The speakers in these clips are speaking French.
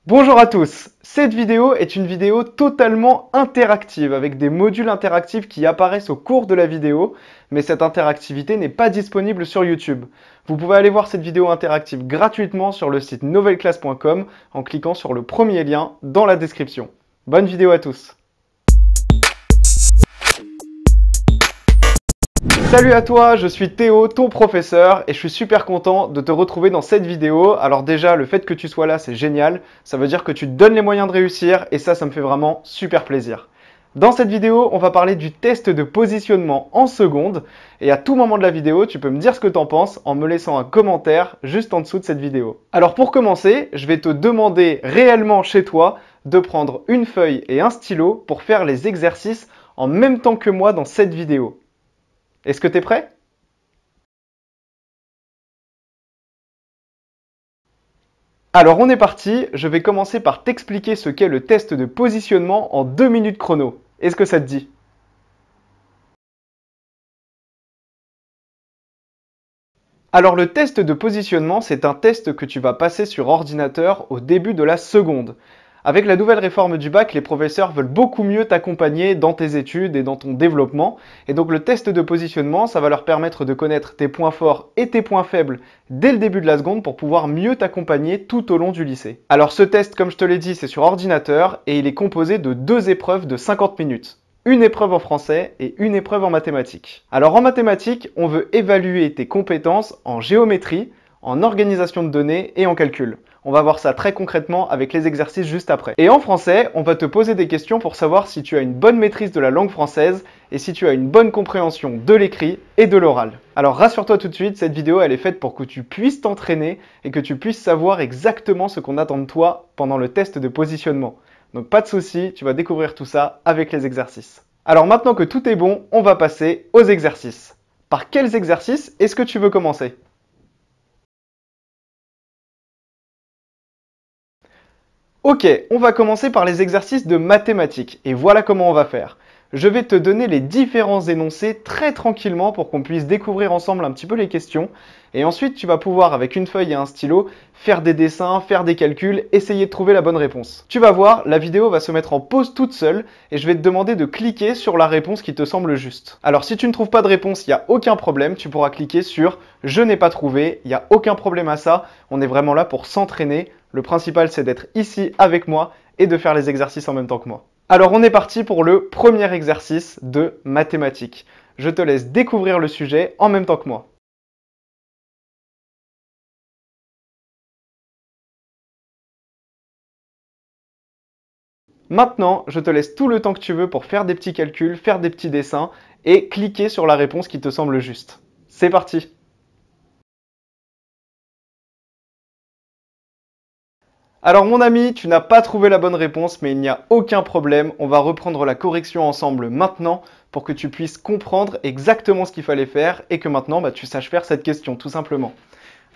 Bonjour à tous, cette vidéo est une vidéo totalement interactive avec des modules interactifs qui apparaissent au cours de la vidéo, mais cette interactivité n'est pas disponible sur YouTube. Vous pouvez aller voir cette vidéo interactive gratuitement sur le site novelleclasse.com en cliquant sur le premier lien dans la description. Bonne vidéo à tous. Salut à toi, je suis Théo, ton professeur, et je suis super content de te retrouver dans cette vidéo. Alors déjà, le fait que tu sois là, c'est génial. Ça veut dire que tu te donnes les moyens de réussir, et ça me fait vraiment super plaisir. Dans cette vidéo, on va parler du test de positionnement en secondes, et à tout moment de la vidéo, tu peux me dire ce que tu en penses en me laissant un commentaire juste en dessous de cette vidéo. Alors pour commencer, je vais te demander réellement chez toi de prendre une feuille et un stylo pour faire les exercices en même temps que moi dans cette vidéo. Est-ce que tu es prêt? Alors on est parti, je vais commencer par t'expliquer ce qu'est le test de positionnement en 2 minutes chrono. Est-ce que ça te dit? Alors le test de positionnement, c'est un test que tu vas passer sur ordinateur au début de la seconde. Avec la nouvelle réforme du bac, les professeurs veulent beaucoup mieux t'accompagner dans tes études et dans ton développement. Et donc le test de positionnement, ça va leur permettre de connaître tes points forts et tes points faibles dès le début de la seconde pour pouvoir mieux t'accompagner tout au long du lycée. Alors ce test, comme je te l'ai dit, c'est sur ordinateur et il est composé de 2 épreuves de 50 minutes. Une épreuve en français et une épreuve en mathématiques. Alors en mathématiques, on veut évaluer tes compétences en géométrie, en organisation de données et en calcul. On va voir ça très concrètement avec les exercices juste après. Et en français, on va te poser des questions pour savoir si tu as une bonne maîtrise de la langue française et si tu as une bonne compréhension de l'écrit et de l'oral. Alors rassure-toi tout de suite, cette vidéo elle est faite pour que tu puisses t'entraîner et que tu puisses savoir exactement ce qu'on attend de toi pendant le test de positionnement. Donc pas de souci, tu vas découvrir tout ça avec les exercices. Alors maintenant que tout est bon, on va passer aux exercices. Par quels exercices est-ce que tu veux commencer? Ok, on va commencer par les exercices de mathématiques. Et voilà comment on va faire. Je vais te donner les différents énoncés très tranquillement pour qu'on puisse découvrir ensemble un petit peu les questions. Et ensuite, tu vas pouvoir, avec une feuille et un stylo, faire des dessins, faire des calculs, essayer de trouver la bonne réponse. Tu vas voir, la vidéo va se mettre en pause toute seule et je vais te demander de cliquer sur la réponse qui te semble juste. Alors si tu ne trouves pas de réponse, il n'y a aucun problème, tu pourras cliquer sur « Je n'ai pas trouvé », il n'y a aucun problème à ça, on est vraiment là pour s'entraîner. Le principal, c'est d'être ici avec moi et de faire les exercices en même temps que moi. Alors on est parti pour le premier exercice de mathématiques. Je te laisse découvrir le sujet en même temps que moi. Maintenant, je te laisse tout le temps que tu veux pour faire des petits calculs, faire des petits dessins et cliquer sur la réponse qui te semble juste. C'est parti! Alors mon ami, tu n'as pas trouvé la bonne réponse, mais il n'y a aucun problème. On va reprendre la correction ensemble maintenant pour que tu puisses comprendre exactement ce qu'il fallait faire et que maintenant tu saches faire cette question tout simplement.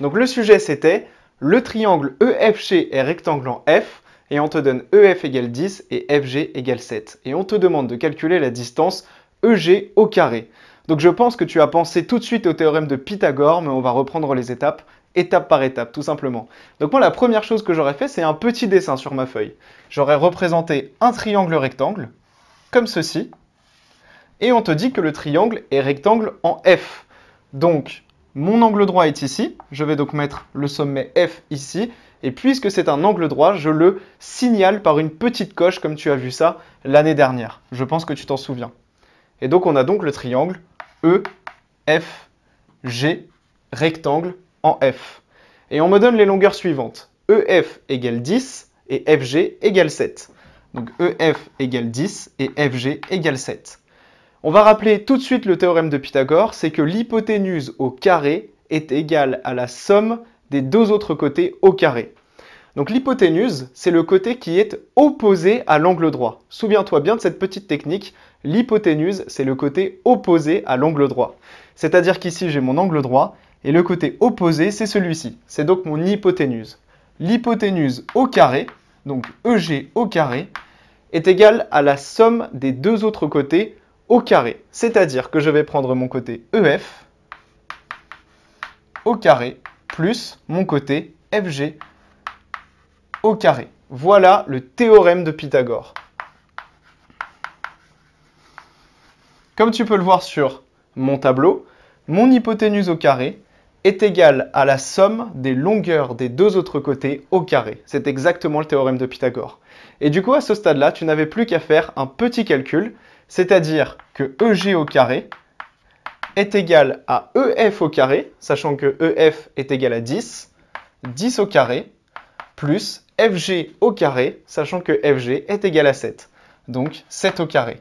Donc le sujet c'était le triangle EFG est rectangle en F et on te donne EF égale 10 et FG égale 7. Et on te demande de calculer la distance EG au carré. Donc je pense que tu as pensé tout de suite au théorème de Pythagore, mais on va reprendre les étapes par étape, tout simplement. Donc moi, la première chose que j'aurais fait, c'est un petit dessin sur ma feuille. J'aurais représenté un triangle rectangle, comme ceci, et on te dit que le triangle est rectangle en F. Donc, mon angle droit est ici, je vais donc mettre le sommet F ici, et puisque c'est un angle droit, je le signale par une petite coche, comme tu as vu ça l'année dernière. Je pense que tu t'en souviens. Et donc, on a donc le triangle E, F, G, rectangle en F. Et on me donne les longueurs suivantes. EF égale 10 et FG égale 7. Donc EF égale 10 et FG égale 7. On va rappeler tout de suite le théorème de Pythagore, c'est que l'hypoténuse au carré est égale à la somme des deux autres côtés au carré. Donc l'hypoténuse, c'est le côté qui est opposé à l'angle droit. Souviens-toi bien de cette petite technique. L'hypoténuse, c'est le côté opposé à l'angle droit. C'est-à-dire qu'ici, j'ai mon angle droit et le côté opposé, c'est celui-ci. C'est donc mon hypoténuse. L'hypoténuse au carré, donc EG au carré, est égale à la somme des deux autres côtés au carré. C'est-à-dire que je vais prendre mon côté EF au carré plus mon côté FG au carré. Voilà le théorème de Pythagore. Comme tu peux le voir sur mon tableau, mon hypoténuse au carré est égale à la somme des longueurs des deux autres côtés au carré. C'est exactement le théorème de Pythagore. Et du coup, à ce stade-là, tu n'avais plus qu'à faire un petit calcul, c'est-à-dire que EG au carré est égal à EF au carré, sachant que EF est égal à 10, 10 au carré, plus FG au carré, sachant que FG est égal à 7, donc 7 au carré.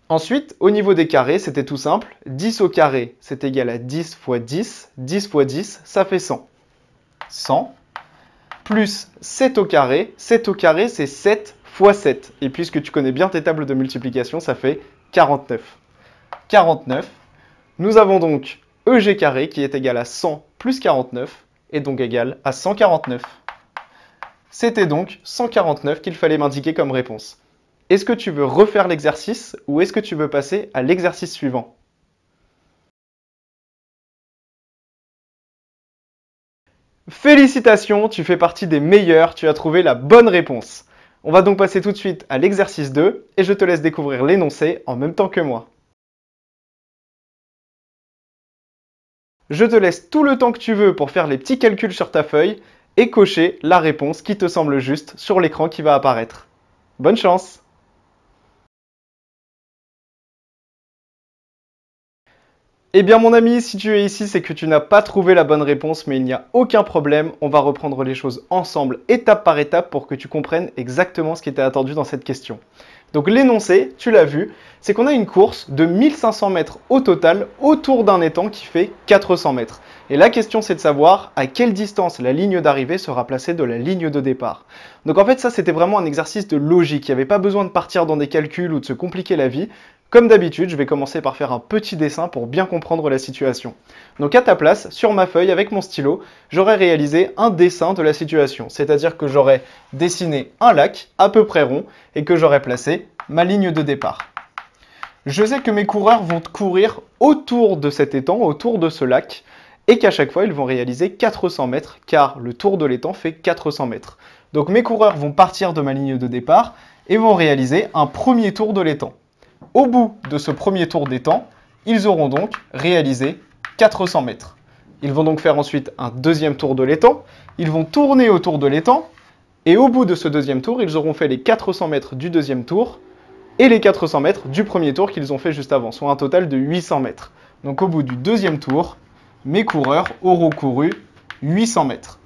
Ensuite, au niveau des carrés, c'était tout simple. 10 au carré, c'est égal à 10 fois 10. 10 fois 10, ça fait 100. 100 plus 7 au carré. 7 au carré, c'est 7 fois 7. Et puisque tu connais bien tes tables de multiplication, ça fait 49. 49. Nous avons donc EG carré qui est égal à 100 plus 49 et donc égal à 149. C'était donc 149 qu'il fallait m'indiquer comme réponse. Est-ce que tu veux refaire l'exercice ou est-ce que tu veux passer à l'exercice suivant? Félicitations, tu fais partie des meilleurs, tu as trouvé la bonne réponse. On va donc passer tout de suite à l'exercice 2 et je te laisse découvrir l'énoncé en même temps que moi. Je te laisse tout le temps que tu veux pour faire les petits calculs sur ta feuille et cocher la réponse qui te semble juste sur l'écran qui va apparaître. Bonne chance! Eh bien mon ami, si tu es ici, c'est que tu n'as pas trouvé la bonne réponse, mais il n'y a aucun problème. On va reprendre les choses ensemble, étape par étape, pour que tu comprennes exactement ce qui était attendu dans cette question. Donc l'énoncé, tu l'as vu, c'est qu'on a une course de 1500 mètres au total autour d'un étang qui fait 400 mètres. Et la question, c'est de savoir à quelle distance la ligne d'arrivée sera placée de la ligne de départ. Donc en fait, ça, c'était vraiment un exercice de logique. Il n'y avait pas besoin de partir dans des calculs ou de se compliquer la vie. Comme d'habitude, je vais commencer par faire un petit dessin pour bien comprendre la situation. Donc à ta place, sur ma feuille avec mon stylo, j'aurais réalisé un dessin de la situation. C'est-à-dire que j'aurais dessiné un lac à peu près rond et que j'aurais placé ma ligne de départ. Je sais que mes coureurs vont courir autour de cet étang, autour de ce lac, et qu'à chaque fois, ils vont réaliser 400 mètres, car le tour de l'étang fait 400 mètres. Donc mes coureurs vont partir de ma ligne de départ et vont réaliser un premier tour de l'étang. Au bout de ce premier tour d'étang, ils auront donc réalisé 400 mètres. Ils vont donc faire ensuite un deuxième tour de l'étang, ils vont tourner autour de l'étang, et au bout de ce deuxième tour, ils auront fait les 400 mètres du deuxième tour et les 400 mètres du premier tour qu'ils ont fait juste avant, soit un total de 800 mètres. Donc au bout du deuxième tour, mes coureurs auront couru 800 mètres.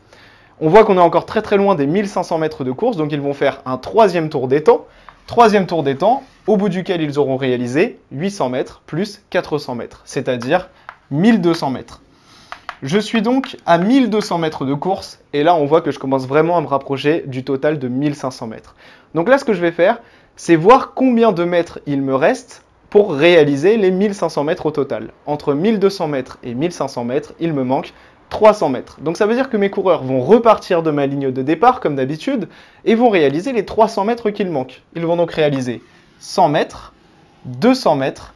On voit qu'on est encore très très loin des 1500 mètres de course, donc ils vont faire un troisième tour d'étang. Troisième tour d'étang, au bout duquel ils auront réalisé 800 mètres plus 400 mètres, c'est-à-dire 1200 mètres. Je suis donc à 1200 mètres de course, et là on voit que je commence vraiment à me rapprocher du total de 1500 mètres. Donc là ce que je vais faire, c'est voir combien de mètres il me reste pour réaliser les 1500 mètres au total. Entre 1200 mètres et 1500 mètres, il me manque 300 mètres. Donc ça veut dire que mes coureurs vont repartir de ma ligne de départ comme d'habitude et vont réaliser les 300 mètres qu'il manque. Ils vont donc réaliser 100 mètres, 200 mètres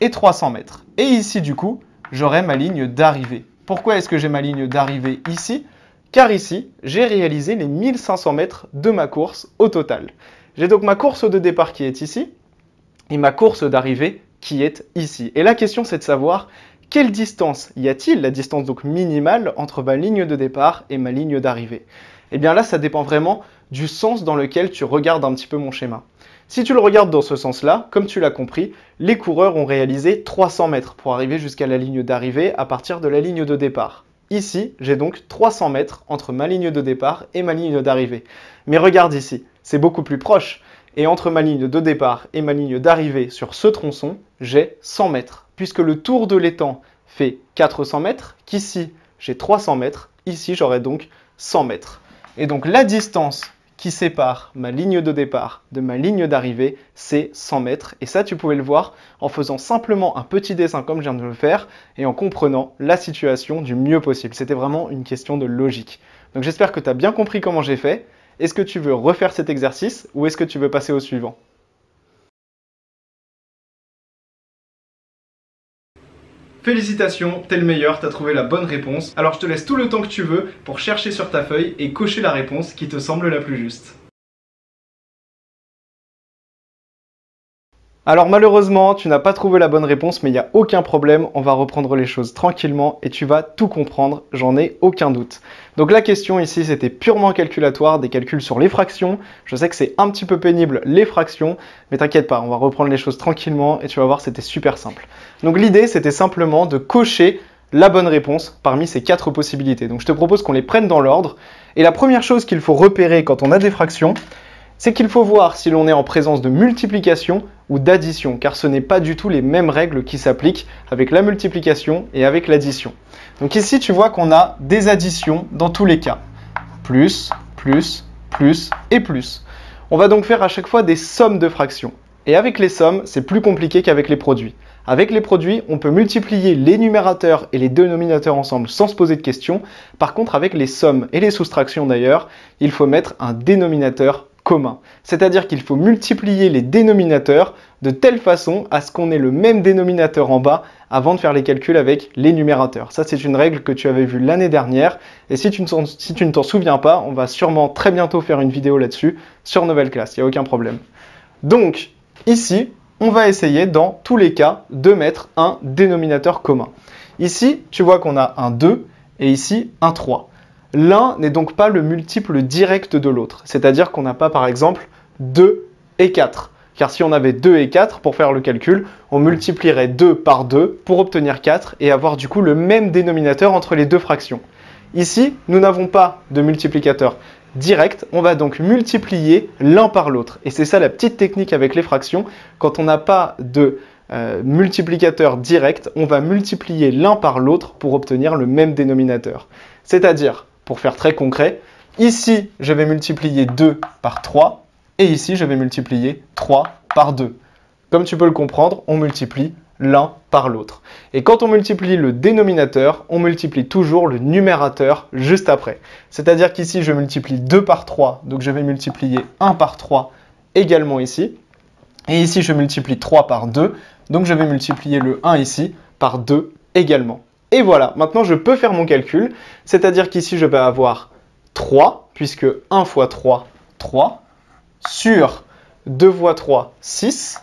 et 300 mètres. Et ici du coup, j'aurai ma ligne d'arrivée. Pourquoi est-ce que j'ai ma ligne d'arrivée ici? Car ici, j'ai réalisé les 1500 mètres de ma course au total. J'ai donc ma course de départ qui est ici et ma course d'arrivée qui est ici. Et la question c'est de savoir quelle distance y a-t-il, la distance donc minimale, entre ma ligne de départ et ma ligne d'arrivée? Eh bien là, ça dépend vraiment du sens dans lequel tu regardes un petit peu mon schéma. Si tu le regardes dans ce sens-là, comme tu l'as compris, les coureurs ont réalisé 300 mètres pour arriver jusqu'à la ligne d'arrivée à partir de la ligne de départ. Ici, j'ai donc 300 mètres entre ma ligne de départ et ma ligne d'arrivée. Mais regarde ici, c'est beaucoup plus proche. Et entre ma ligne de départ et ma ligne d'arrivée sur ce tronçon, j'ai 100 mètres. Puisque le tour de l'étang fait 400 mètres, qu'ici j'ai 300 mètres, ici j'aurai donc 100 mètres. Et donc la distance qui sépare ma ligne de départ de ma ligne d'arrivée, c'est 100 mètres. Et ça, tu pouvais le voir en faisant simplement un petit dessin comme je viens de le faire et en comprenant la situation du mieux possible. C'était vraiment une question de logique. Donc j'espère que tu as bien compris comment j'ai fait. Est-ce que tu veux refaire cet exercice ou est-ce que tu veux passer au suivant? Félicitations, t'es le meilleur, t'as trouvé la bonne réponse. Alors je te laisse tout le temps que tu veux pour chercher sur ta feuille et cocher la réponse qui te semble la plus juste. Alors malheureusement, tu n'as pas trouvé la bonne réponse, mais il n'y a aucun problème, on va reprendre les choses tranquillement et tu vas tout comprendre, j'en ai aucun doute. Donc la question ici, c'était purement calculatoire, des calculs sur les fractions. Je sais que c'est un petit peu pénible les fractions, mais t'inquiète pas, on va reprendre les choses tranquillement et tu vas voir, c'était super simple. Donc l'idée, c'était simplement de cocher la bonne réponse parmi ces 4 possibilités. Donc je te propose qu'on les prenne dans l'ordre. Et la première chose qu'il faut repérer quand on a des fractions, c'est qu'il faut voir si l'on est en présence de multiplication ou d'addition, car ce n'est pas du tout les mêmes règles qui s'appliquent avec la multiplication et avec l'addition. Donc ici, tu vois qu'on a des additions dans tous les cas. Plus, plus, plus et plus. On va donc faire à chaque fois des sommes de fractions. Et avec les sommes, c'est plus compliqué qu'avec les produits. Avec les produits, on peut multiplier les numérateurs et les dénominateurs ensemble sans se poser de questions. Par contre, avec les sommes et les soustractions d'ailleurs, il faut mettre un dénominateur commun. C'est-à-dire qu'il faut multiplier les dénominateurs de telle façon à ce qu'on ait le même dénominateur en bas avant de faire les calculs avec les numérateurs. Ça, c'est une règle que tu avais vue l'année dernière. Et si tu ne t'en souviens pas, on va sûrement très bientôt faire une vidéo là-dessus sur Nouvelle Classe. Il n'y a aucun problème. Donc, ici, on va essayer dans tous les cas de mettre un dénominateur commun. Ici, tu vois qu'on a un 2 et ici un 3. L'un n'est donc pas le multiple direct de l'autre. C'est-à-dire qu'on n'a pas par exemple 2 et 4. Car si on avait 2 et 4, pour faire le calcul, on multiplierait 2 par 2 pour obtenir 4 et avoir du coup le même dénominateur entre les deux fractions. Ici, nous n'avons pas de multiplicateur direct, on va donc multiplier l'un par l'autre. Et c'est ça la petite technique avec les fractions. Quand on n'a pas de multiplicateur direct, on va multiplier l'un par l'autre pour obtenir le même dénominateur. C'est-à-dire, pour faire très concret, ici, je vais multiplier 2 par 3 et ici, je vais multiplier 3 par 2. Comme tu peux le comprendre, on multiplie l'un par l'autre. Et quand on multiplie le dénominateur, on multiplie toujours le numérateur juste après. C'est-à-dire qu'ici, je multiplie 2 par 3, donc je vais multiplier 1 par 3 également ici. Et ici, je multiplie 3 par 2, donc je vais multiplier le 1 ici par 2 également. Et voilà, maintenant je peux faire mon calcul, c'est-à-dire qu'ici, je vais avoir 3, puisque 1 fois 3, 3, sur 2 fois 3, 6,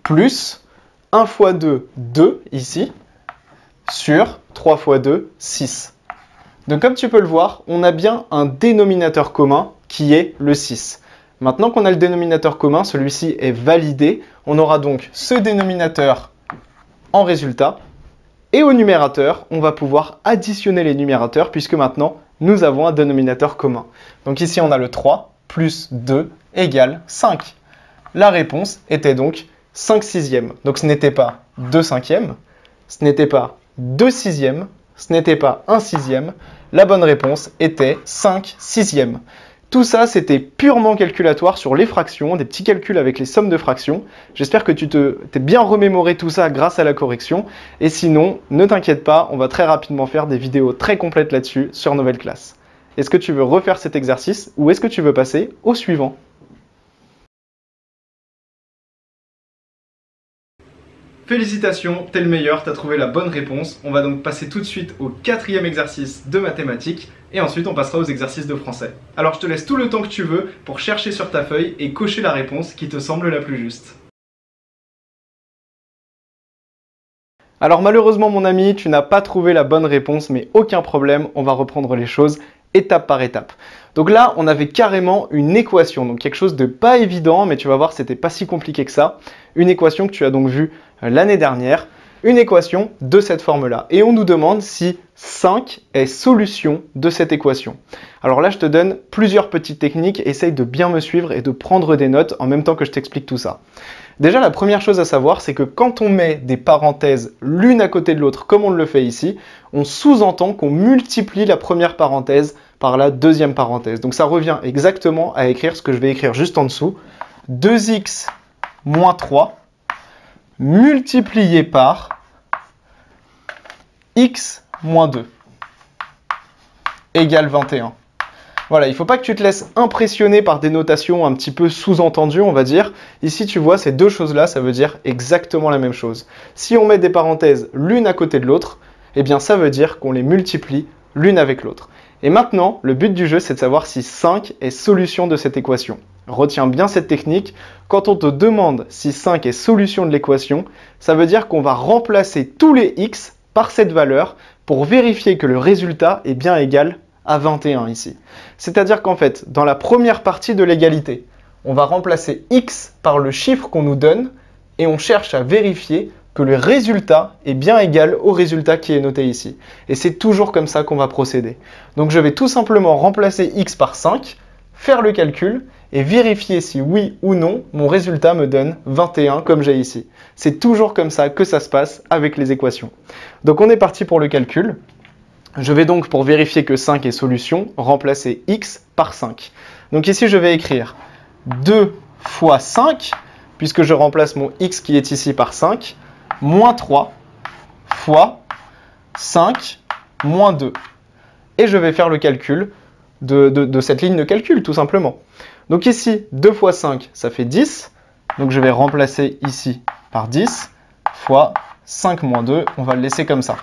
plus 1 fois 2, 2 ici, sur 3 fois 2, 6. Donc comme tu peux le voir, on a bien un dénominateur commun qui est le 6. Maintenant qu'on a le dénominateur commun, celui-ci est validé. On aura donc ce dénominateur en résultat. Et au numérateur, on va pouvoir additionner les numérateurs puisque maintenant, nous avons un dénominateur commun. Donc ici, on a le 3 plus 2 égale 5. La réponse était donc 5 sixièmes. Donc ce n'était pas 2 cinquièmes, ce n'était pas 2 sixièmes, ce n'était pas 1 sixième. La bonne réponse était 5 sixièmes. Tout ça, c'était purement calculatoire sur les fractions, des petits calculs avec les sommes de fractions. J'espère que tu t'es bien remémoré tout ça grâce à la correction. Et sinon, ne t'inquiète pas, on va très rapidement faire des vidéos très complètes là-dessus sur Nouvelle Classe. Est-ce que tu veux refaire cet exercice ou est-ce que tu veux passer au suivant ? Félicitations, t'es le meilleur, t'as trouvé la bonne réponse. On va donc passer tout de suite au 4e exercice de mathématiques et ensuite on passera aux exercices de français. Alors je te laisse tout le temps que tu veux pour chercher sur ta feuille et cocher la réponse qui te semble la plus juste. Alors malheureusement mon ami, tu n'as pas trouvé la bonne réponse, mais aucun problème, on va reprendre les choses étape par étape. Donc là, on avait carrément une équation, donc quelque chose de pas évident, mais tu vas voir, c'était pas si compliqué que ça. Une équation que tu as donc vue l'année dernière, une équation de cette forme-là. Et on nous demande si 5 est solution de cette équation. Alors là, je te donne plusieurs petites techniques, essaye de bien me suivre et de prendre des notes en même temps que je t'explique tout ça. Déjà, la première chose à savoir, c'est que quand on met des parenthèses l'une à côté de l'autre, comme on le fait ici, on sous-entend qu'on multiplie la première parenthèse par la deuxième parenthèse. Donc ça revient exactement à écrire ce que je vais écrire juste en dessous. 2x moins 3 multiplié par x moins 2 égale 21. Voilà, il ne faut pas que tu te laisses impressionner par des notations un petit peu sous-entendues, on va dire. Ici, tu vois, ces deux choses-là, ça veut dire exactement la même chose. Si on met des parenthèses l'une à côté de l'autre, eh bien ça veut dire qu'on les multiplie l'une avec l'autre. Et maintenant, le but du jeu, c'est de savoir si 5 est solution de cette équation. Retiens bien cette technique. Quand on te demande si 5 est solution de l'équation, ça veut dire qu'on va remplacer tous les x par cette valeur pour vérifier que le résultat est bien égal à 21 ici. C'est-à-dire qu'en fait, dans la première partie de l'égalité, on va remplacer x par le chiffre qu'on nous donne et on cherche à vérifier que le résultat est bien égal au résultat qui est noté ici. Et c'est toujours comme ça qu'on va procéder. Donc je vais tout simplement remplacer x par 5, faire le calcul et vérifier si oui ou non mon résultat me donne 21 comme j'ai ici. C'est toujours comme ça que ça se passe avec les équations. Donc on est parti pour le calcul. Je vais donc, pour vérifier que 5 est solution, remplacer x par 5. Donc ici, je vais écrire 2 fois 5, puisque je remplace mon x qui est ici par 5, moins 3 fois 5 moins 2. Et je vais faire le calcul de cette ligne de calcul, tout simplement. Donc ici, 2 fois 5, ça fait 10. Donc je vais remplacer ici par 10 fois 5 moins 2. On va le laisser comme ça.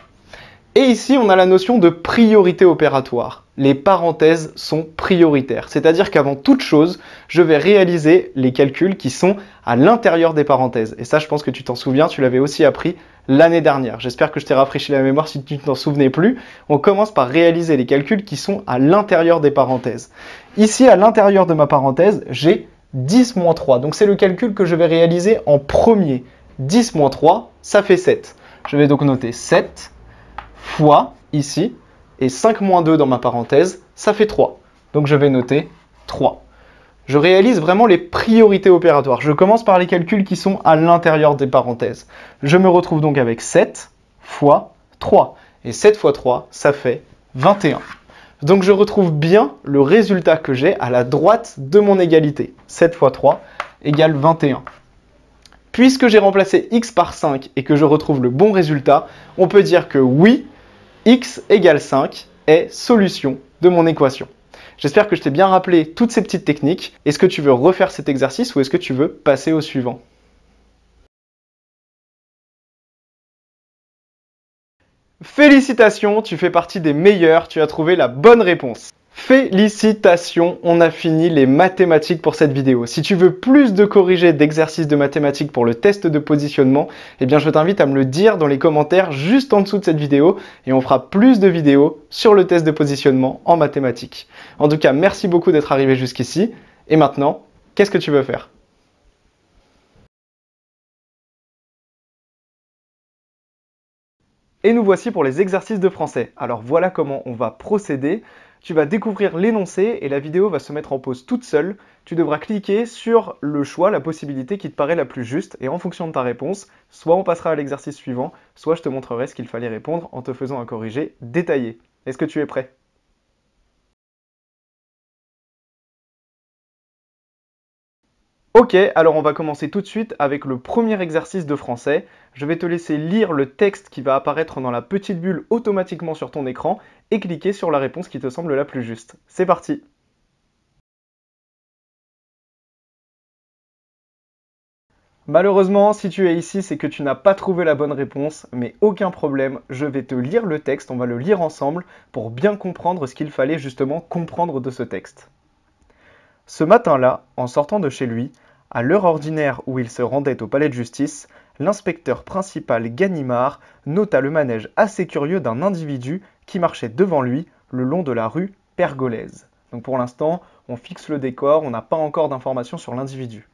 Et ici, on a la notion de priorité opératoire. Les parenthèses sont prioritaires, c'est-à-dire qu'avant toute chose, je vais réaliser les calculs qui sont à l'intérieur des parenthèses. Et ça, je pense que tu t'en souviens, tu l'avais aussi appris l'année dernière. J'espère que je t'ai rafraîchi la mémoire si tu ne t'en souvenais plus. On commence par réaliser les calculs qui sont à l'intérieur des parenthèses. Ici, à l'intérieur de ma parenthèse, j'ai 10 moins 3. Donc, c'est le calcul que je vais réaliser en premier. 10 moins 3, ça fait 7. Je vais donc noter 7 fois ici, et 5 moins 2 dans ma parenthèse, ça fait 3. Donc je vais noter 3. Je réalise vraiment les priorités opératoires. Je commence par les calculs qui sont à l'intérieur des parenthèses. Je me retrouve donc avec 7 fois 3. Et 7 fois 3, ça fait 21. Donc je retrouve bien le résultat que j'ai à la droite de mon égalité. 7 fois 3 égale 21. Puisque j'ai remplacé x par 5 et que je retrouve le bon résultat, on peut dire que oui, x égale 5 est solution de mon équation. J'espère que je t'ai bien rappelé toutes ces petites techniques. Est-ce que tu veux refaire cet exercice ou est-ce que tu veux passer au suivant? Félicitations, tu fais partie des meilleurs, tu as trouvé la bonne réponse. Félicitations, on a fini les mathématiques pour cette vidéo. Si tu veux plus de corrigés d'exercices de mathématiques pour le test de positionnement, eh bien je t'invite à me le dire dans les commentaires juste en dessous de cette vidéo et on fera plus de vidéos sur le test de positionnement en mathématiques. En tout cas, merci beaucoup d'être arrivé jusqu'ici. Et maintenant, qu'est-ce que tu veux faire? Et nous voici pour les exercices de français. Alors voilà comment on va procéder. Tu vas découvrir l'énoncé et la vidéo va se mettre en pause toute seule. Tu devras cliquer sur le choix, la possibilité qui te paraît la plus juste et en fonction de ta réponse, soit on passera à l'exercice suivant, soit je te montrerai ce qu'il fallait répondre en te faisant un corrigé détaillé. Est-ce que tu es prêt? Ok, alors on va commencer tout de suite avec le premier exercice de français. Je vais te laisser lire le texte qui va apparaître dans la petite bulle automatiquement sur ton écran et cliquer sur la réponse qui te semble la plus juste. C'est parti! Malheureusement, si tu es ici, c'est que tu n'as pas trouvé la bonne réponse, mais aucun problème, je vais te lire le texte, on va le lire ensemble pour bien comprendre ce qu'il fallait justement comprendre de ce texte. Ce matin-là, en sortant de chez lui, à l'heure ordinaire où il se rendait au palais de justice, l'inspecteur principal Ganimard nota le manège assez curieux d'un individu qui marchait devant lui le long de la rue Pergolèse. Donc pour l'instant, on fixe le décor, on n'a pas encore d'informations sur l'individu.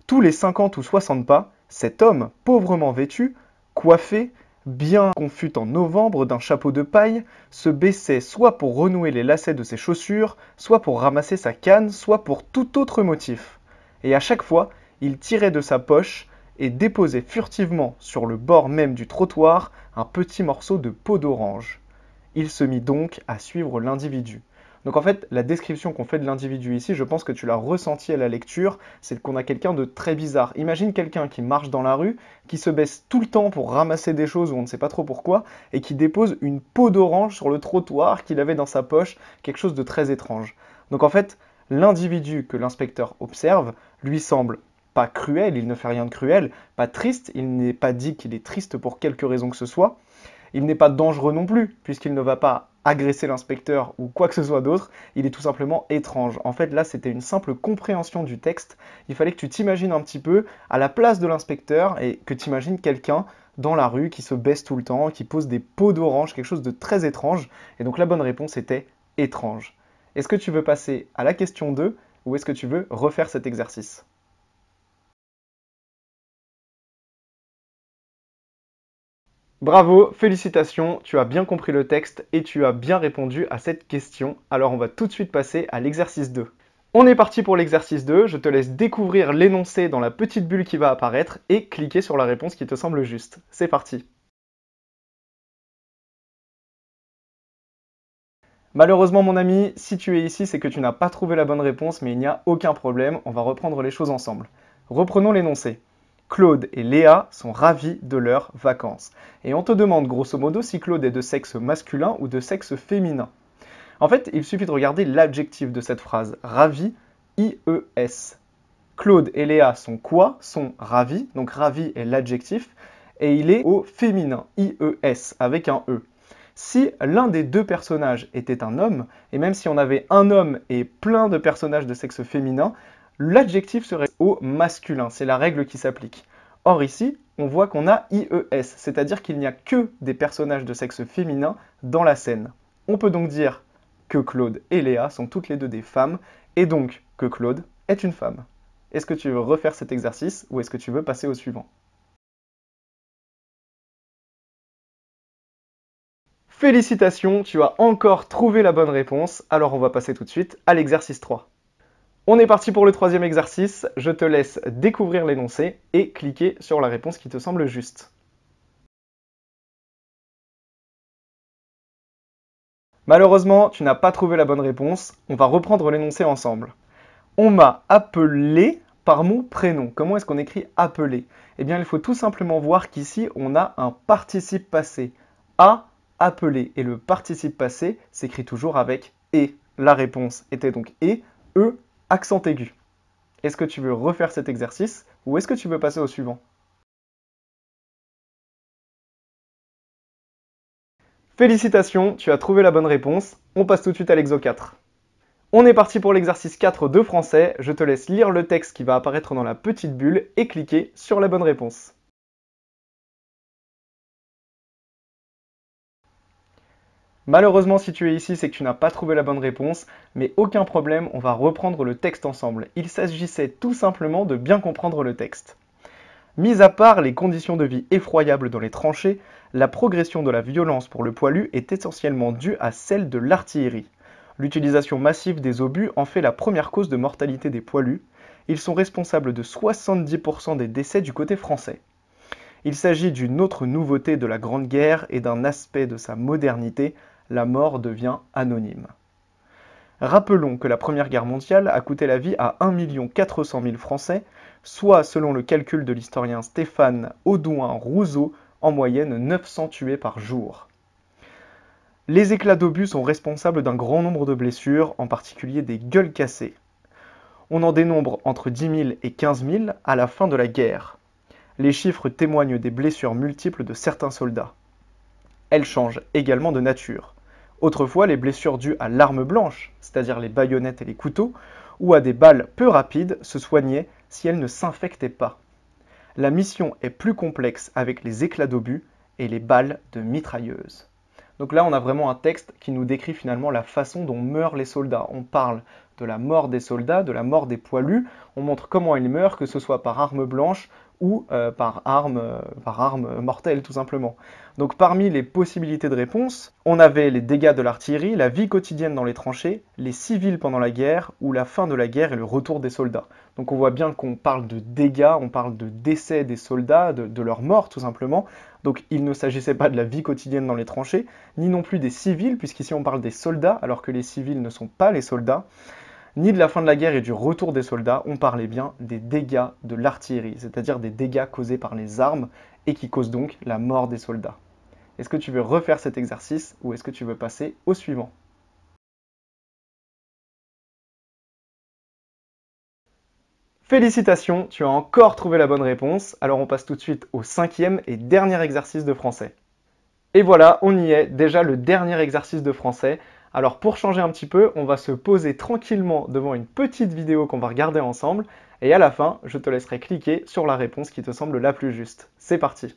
Tous les 50 ou 60 pas, cet homme, pauvrement vêtu, coiffé, bien qu'on fût en novembre d'un chapeau de paille, se baissait soit pour renouer les lacets de ses chaussures, soit pour ramasser sa canne, soit pour tout autre motif. Et à chaque fois, il tirait de sa poche et déposait furtivement sur le bord même du trottoir un petit morceau de peau d'orange. Il se mit donc à suivre l'individu. Donc en fait, la description qu'on fait de l'individu ici, je pense que tu l'as ressenti à la lecture, c'est qu'on a quelqu'un de très bizarre. Imagine quelqu'un qui marche dans la rue, qui se baisse tout le temps pour ramasser des choses où on ne sait pas trop pourquoi, et qui dépose une peau d'orange sur le trottoir qu'il avait dans sa poche, quelque chose de très étrange. Donc en fait, l'individu que l'inspecteur observe lui semble pas cruel, il ne fait rien de cruel, pas triste, il n'est pas dit qu'il est triste pour quelque raison que ce soit, il n'est pas dangereux non plus, puisqu'il ne va pas agresser l'inspecteur ou quoi que ce soit d'autre, il est tout simplement étrange. En fait, là, c'était une simple compréhension du texte. Il fallait que tu t'imagines un petit peu à la place de l'inspecteur et que tu imagines quelqu'un dans la rue qui se baisse tout le temps, qui pose des peaux d'orange, quelque chose de très étrange. Et donc la bonne réponse était étrange. Est-ce que tu veux passer à la question 2 ou est-ce que tu veux refaire cet exercice ? Bravo, félicitations, tu as bien compris le texte et tu as bien répondu à cette question. Alors on va tout de suite passer à l'exercice 2. On est parti pour l'exercice 2, je te laisse découvrir l'énoncé dans la petite bulle qui va apparaître et cliquer sur la réponse qui te semble juste. C'est parti. Malheureusement mon ami, si tu es ici, c'est que tu n'as pas trouvé la bonne réponse, mais il n'y a aucun problème, on va reprendre les choses ensemble. Reprenons l'énoncé. Claude et Léa sont ravis de leurs vacances. Et on te demande grosso modo si Claude est de sexe masculin ou de sexe féminin. En fait, il suffit de regarder l'adjectif de cette phrase. Ravi, IES. Claude et Léa sont quoi? Sont ravis, donc ravi est l'adjectif, et il est au féminin, IES, avec un E. Si l'un des deux personnages était un homme, et même si on avait un homme et plein de personnages de sexe féminin, l'adjectif serait au masculin, c'est la règle qui s'applique. Or ici, on voit qu'on a IES, c'est-à-dire qu'il n'y a que des personnages de sexe féminin dans la scène. On peut donc dire que Claude et Léa sont toutes les deux des femmes, et donc que Claude est une femme. Est-ce que tu veux refaire cet exercice, ou est-ce que tu veux passer au suivant? Félicitations, tu as encore trouvé la bonne réponse, alors on va passer tout de suite à l'exercice 3. On est parti pour le troisième exercice, je te laisse découvrir l'énoncé et cliquer sur la réponse qui te semble juste. Malheureusement, tu n'as pas trouvé la bonne réponse, on va reprendre l'énoncé ensemble. On m'a appelé par mon prénom. Comment est-ce qu'on écrit appelé? Eh bien, il faut tout simplement voir qu'ici, on a un participe passé. A appelé. Et le participe passé s'écrit toujours avec et. La réponse était donc et, e, accent aigu. Est-ce que tu veux refaire cet exercice ou est-ce que tu veux passer au suivant? Félicitations, tu as trouvé la bonne réponse. On passe tout de suite à l'exo 4. On est parti pour l'exercice 4 de français. Je te laisse lire le texte qui va apparaître dans la petite bulle et cliquer sur la bonne réponse. Malheureusement, si tu es ici, c'est que tu n'as pas trouvé la bonne réponse, mais aucun problème, on va reprendre le texte ensemble. Il s'agissait tout simplement de bien comprendre le texte. Mis à part les conditions de vie effroyables dans les tranchées, la progression de la violence pour le poilu est essentiellement due à celle de l'artillerie. L'utilisation massive des obus en fait la première cause de mortalité des poilus. Ils sont responsables de 70% des décès du côté français. Il s'agit d'une autre nouveauté de la Grande Guerre et d'un aspect de sa modernité, la mort devient anonyme. Rappelons que la Première Guerre mondiale a coûté la vie à 1 400 000 Français, soit, selon le calcul de l'historien Stéphane Audouin-Rousseau, en moyenne 900 tués par jour. Les éclats d'obus sont responsables d'un grand nombre de blessures, en particulier des gueules cassées. On en dénombre entre 10 000 et 15 000 à la fin de la guerre. Les chiffres témoignent des blessures multiples de certains soldats. Elles changent également de nature. Autrefois, les blessures dues à l'arme blanche, c'est-à-dire les baïonnettes et les couteaux, ou à des balles peu rapides, se soignaient si elles ne s'infectaient pas. La mission est plus complexe avec les éclats d'obus et les balles de mitrailleuse. Donc là, on a vraiment un texte qui nous décrit finalement la façon dont meurent les soldats. On parle de la mort des soldats, de la mort des poilus, on montre comment ils meurent, que ce soit par arme blanche ou par arme mortelle tout simplement. Donc parmi les possibilités de réponse, on avait les dégâts de l'artillerie, la vie quotidienne dans les tranchées, les civils pendant la guerre, ou la fin de la guerre et le retour des soldats. Donc on voit bien qu'on parle de dégâts, on parle de décès des soldats, de leur mort tout simplement. Donc il ne s'agissait pas de la vie quotidienne dans les tranchées, ni non plus des civils, puisqu'ici on parle des soldats, alors que les civils ne sont pas les soldats, ni de la fin de la guerre et du retour des soldats, on parlait bien des dégâts de l'artillerie, c'est-à-dire des dégâts causés par les armes et qui causent donc la mort des soldats. Est-ce que tu veux refaire cet exercice ou est-ce que tu veux passer au suivant? Félicitations, tu as encore trouvé la bonne réponse, alors on passe tout de suite au cinquième et dernier exercice de français. Et voilà, on y est, déjà le dernier exercice de français. Alors pour changer un petit peu, on va se poser tranquillement devant une petite vidéo qu'on va regarder ensemble, et à la fin, je te laisserai cliquer sur la réponse qui te semble la plus juste. C'est parti!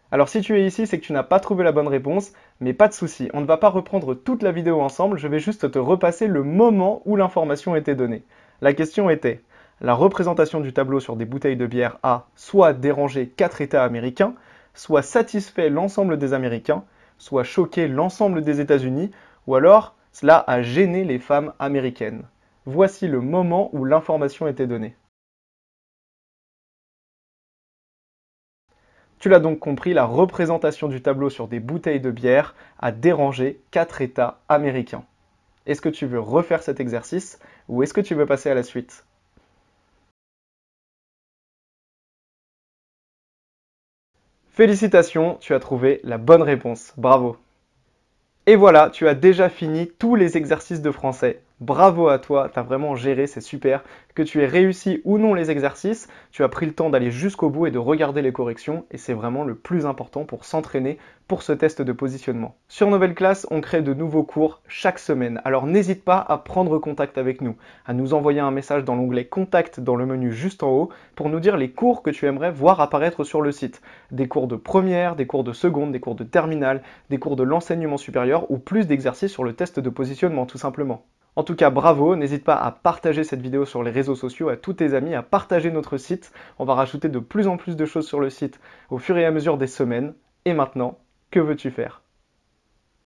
Alors si tu es ici, c'est que tu n'as pas trouvé la bonne réponse, mais pas de souci, on ne va pas reprendre toute la vidéo ensemble, je vais juste te repasser le moment où l'information était donnée. La question était, la représentation du tableau sur des bouteilles de bière a soit dérangé 4 États américains, soit satisfait l'ensemble des Américains, soit choqué l'ensemble des États-Unis, ou alors cela a gêné les femmes américaines. Voici le moment où l'information était donnée. Tu l'as donc compris, la représentation du tableau sur des bouteilles de bière a dérangé 4 États américains. Est-ce que tu veux refaire cet exercice ou est-ce que tu veux passer à la suite? Félicitations, tu as trouvé la bonne réponse. Bravo! Et voilà, tu as déjà fini tous les exercices de français. Bravo à toi, tu as vraiment géré, c'est super. Que tu aies réussi ou non les exercices, tu as pris le temps d'aller jusqu'au bout et de regarder les corrections, et c'est vraiment le plus important pour s'entraîner pour ce test de positionnement. Sur Nouvelle Classe, on crée de nouveaux cours chaque semaine, alors n'hésite pas à prendre contact avec nous, à nous envoyer un message dans l'onglet Contact dans le menu juste en haut pour nous dire les cours que tu aimerais voir apparaître sur le site. Des cours de première, des cours de seconde, des cours de terminale, des cours de l'enseignement supérieur ou plus d'exercices sur le test de positionnement tout simplement. En tout cas, bravo, n'hésite pas à partager cette vidéo sur les réseaux sociaux, à tous tes amis, à partager notre site. On va rajouter de plus en plus de choses sur le site au fur et à mesure des semaines. Et maintenant, que veux-tu faire?